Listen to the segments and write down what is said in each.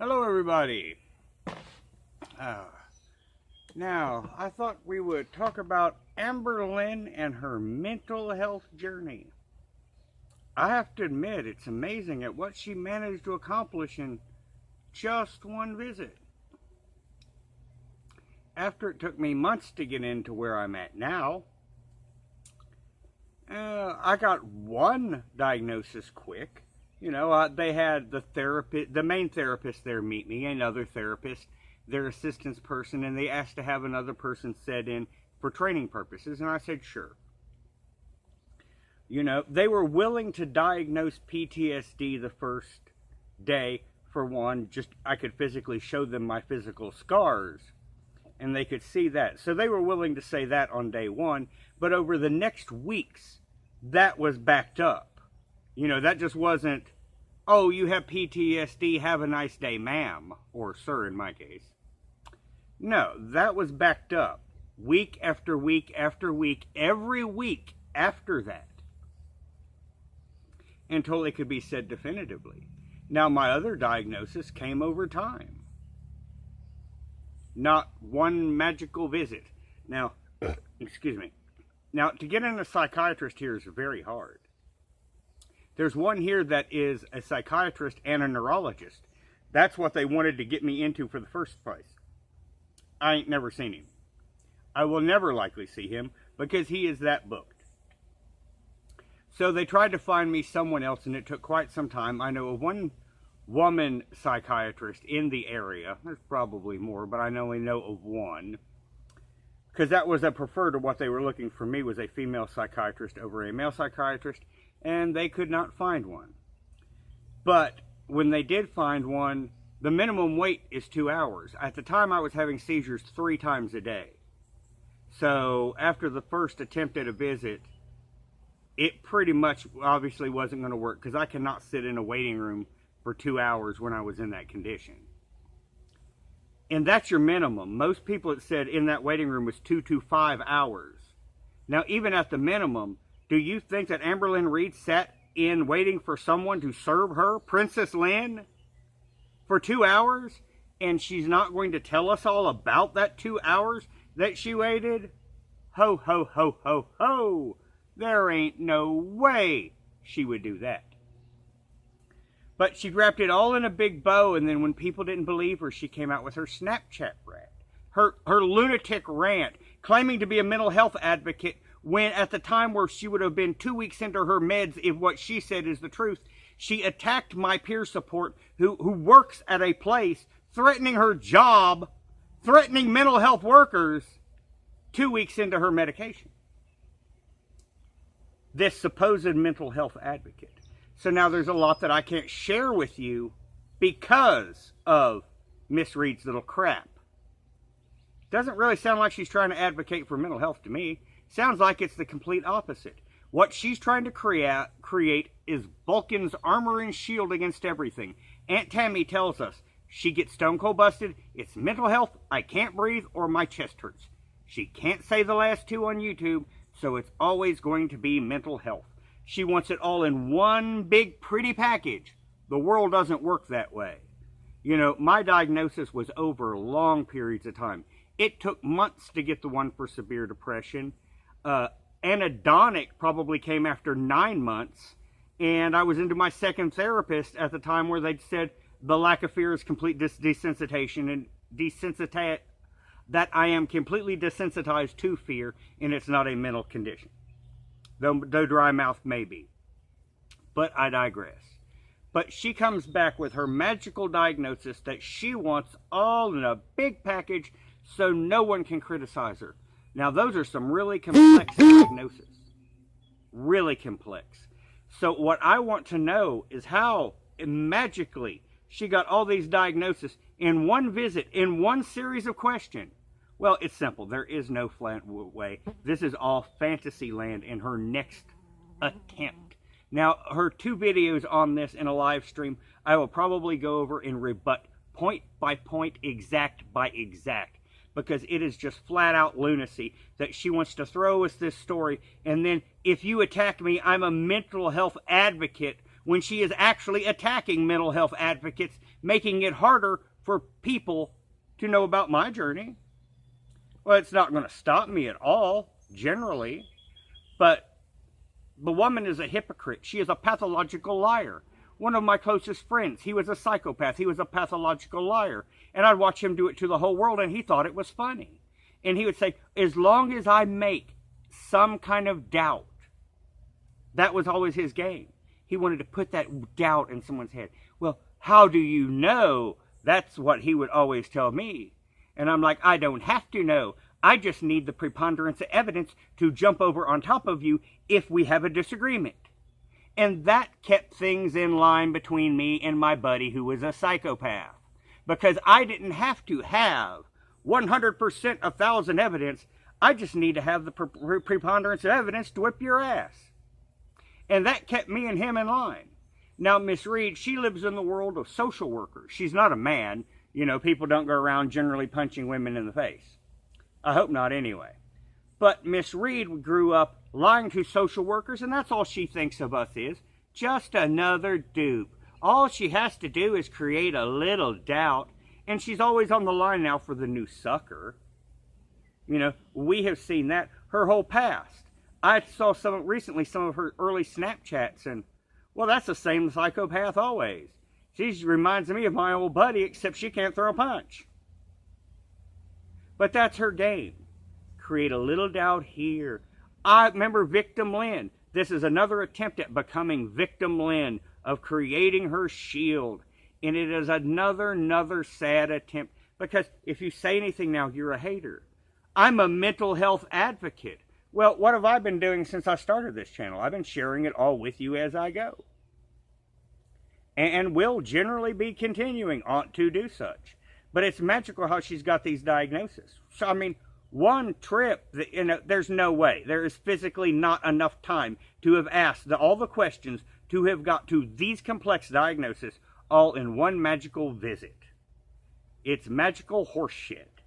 Hello, everybody. Uh, Now, I thought we would talk about Amberlynn and her mental health journey. I have to admit, it's amazing at what she managed to accomplish in just one visit. After it took me months to get into where I'm at now, I got one diagnosis quick. They had the therapist, the main therapist there meet me, another therapist, their assistance person, and they asked to have another person set in for training purposes, and I said sure. They were willing to diagnose PTSD the first day. For one, just I could physically show them my physical scars, and they could see that. So they were willing to say that on day one, but over the next weeks, that was backed up. That just wasn't, oh, you have PTSD, have a nice day, ma'am, or sir in my case. No, that was backed up. Week after week after week, every week after that. Until it could be said definitively. Now, my other diagnosis came over time. Not one magical visit. Now, excuse me. Now, to get in a psychiatrist here is very hard. There's one here that is a psychiatrist and a neurologist. That's what they wanted to get me into for the first place. I ain't never seen him. I will never likely see him because he is that booked. So they tried to find me someone else, and it took quite some time. I know of one woman psychiatrist in the area. There's probably more, but I only know of one. Because that was a preferred to what they were looking for me, was a female psychiatrist over a male psychiatrist, and they could not find one. But when they did find one, the minimum wait is 2 hours. At the time, I was having seizures 3 times a day. So after the first attempt at a visit, it pretty much obviously wasn't going to work because I cannot sit in a waiting room for 2 hours when I was in that condition. And that's your minimum. Most people had said in that waiting room was 2 to 5 hours. Now, even at the minimum, do you think that Amberlynn Reid sat in waiting for someone to serve her, Princess Lynn, for 2 hours? And she's not going to tell us all about that 2 hours that she waited? Ho, ho, ho, ho, ho. There ain't no way she would do that. But she wrapped it all in a big bow, and then when people didn't believe her, she came out with her Snapchat rant. Her lunatic rant, claiming to be a mental health advocate, when at the time where she would have been 2 weeks into her meds, if what she said is the truth, she attacked my peer support who works at a place, threatening her job, threatening mental health workers 2 weeks into her medication. This supposed mental health advocate. So now there's a lot that I can't share with you because of Miss Reid's little crap. Doesn't really sound like she's trying to advocate for mental health to me. Sounds like it's the complete opposite. What she's trying to create is Vulcan's armor and shield against everything. Aunt Tammy tells us she gets stone cold busted. It's mental health, I can't breathe, or my chest hurts. She can't say the last two on YouTube, so it's always going to be mental health. She wants it all in one big pretty package. The world doesn't work that way. My diagnosis was over long periods of time. It took months to get the one for severe depression. Anhedonic probably came after 9 months. And I was into my second therapist at the time where they'd said the lack of fear is complete desensitization and that I am completely desensitized to fear and it's not a mental condition. Though dry mouth may be. But I digress. But she comes back with her magical diagnosis that she wants all in a big package so no one can criticize her. Now, those are some really complex diagnoses. Really complex. So what I want to know is how magically she got all these diagnoses in one visit, in one series of questions. Well, it's simple. There is no flat way. This is all fantasy land in her next attempt. Now, her 2 videos on this in a live stream, I will probably go over and rebut point by point, exact by exact. Because it is just flat out lunacy that she wants to throw us this story. And then, if you attack me, I'm a mental health advocate when she is actually attacking mental health advocates, making it harder for people to know about my journey. Well, it's not going to stop me at all, generally, but the woman is a hypocrite. She is a pathological liar. One of my closest friends, he was a psychopath. He was a pathological liar. And I'd watch him do it to the whole world, and he thought it was funny. And he would say, as long as I make some kind of doubt, that was always his game. He wanted to put that doubt in someone's head. Well, how do you know? That's what he would always tell me. And I'm like, I don't have to know. I just need the preponderance of evidence to jump over on top of you if we have a disagreement. And that kept things in line between me and my buddy who was a psychopath. Because I didn't have to have 100% 1,000 evidence. I just need to have the preponderance of evidence to whip your ass. And that kept me and him in line. Now, Miss Reid, she lives in the world of social workers. She's not a man. You know, people don't go around generally punching women in the face. I hope not anyway. But Miss Reid grew up lying to social workers, and that's all she thinks of us is. Just another dupe. All she has to do is create a little doubt, and she's always on the line now for the new sucker. You know, we have seen that her whole past. I saw recently some of her early Snapchats, and, well, that's the same psychopath always. She reminds me of my old buddy, except she can't throw a punch. But that's her game. Create a little doubt here. I remember Victim Lynn. This is another attempt at becoming Victim Lynn, of creating her shield. And it is another sad attempt. Because if you say anything now, you're a hater. I'm a mental health advocate. Well, what have I been doing since I started this channel? I've been sharing it all with you as I go. And will generally be continuing on to do such. But it's magical how she's got these diagnoses. So, I mean, one trip, you know, there's no way. There is physically not enough time to have asked all the questions to have got to these complex diagnoses all in one magical visit. It's magical horseshit.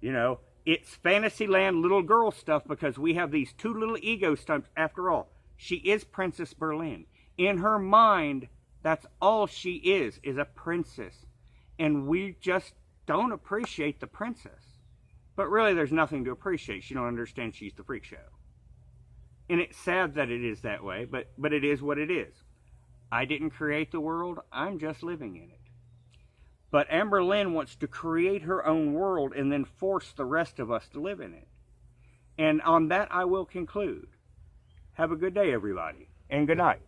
You know, it's Fantasyland little girl stuff because we have these two little ego stumps. After all, she is Princess Berlin. In her mind, that's all she is a princess. And we just don't appreciate the princess. But really, there's nothing to appreciate. She don't understand she's the freak show. And it's sad that it is that way, but it is what it is. I didn't create the world. I'm just living in it. But Amberlynn wants to create her own world and then force the rest of us to live in it. And on that, I will conclude. Have a good day, everybody. And good night.